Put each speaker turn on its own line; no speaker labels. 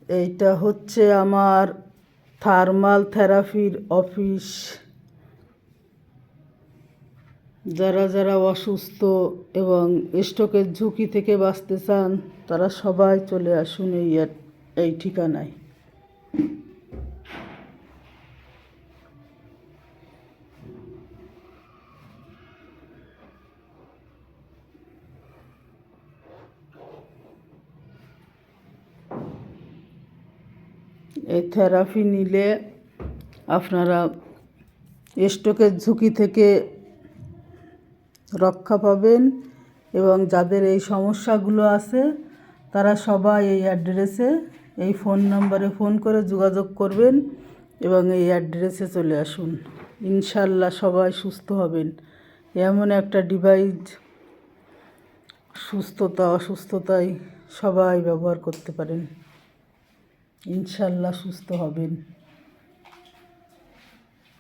এইটা হচ্ছে আমার থার্মাল থেরাপির অফিস। যারা যারা অসুস্থ এবং স্ট্রোকের ঝুঁকি থেকে বাঁচতে চান তারা সবাই চলে আসুন এই ঠিকানায়। এই থেরাপি নিলে আপনারা স্ট্রোকের ঝুঁকি থেকে রক্ষা পাবেন এবং যাদের এই সমস্যাগুলো আছে তারা সবাই এই অ্যাড্রেসে এই ফোন নাম্বারে ফোন করে যোগাযোগ করবেন এবং এই অ্যাড্রেসে চলে আসুন। ইনশাল্লাহ সবাই সুস্থ হবেন। এমন একটা ডিভাইস সুস্থতা অসুস্থতায় সবাই ব্যবহার করতে পারেন। ইনশাল্লাহ সুস্থ হবেন।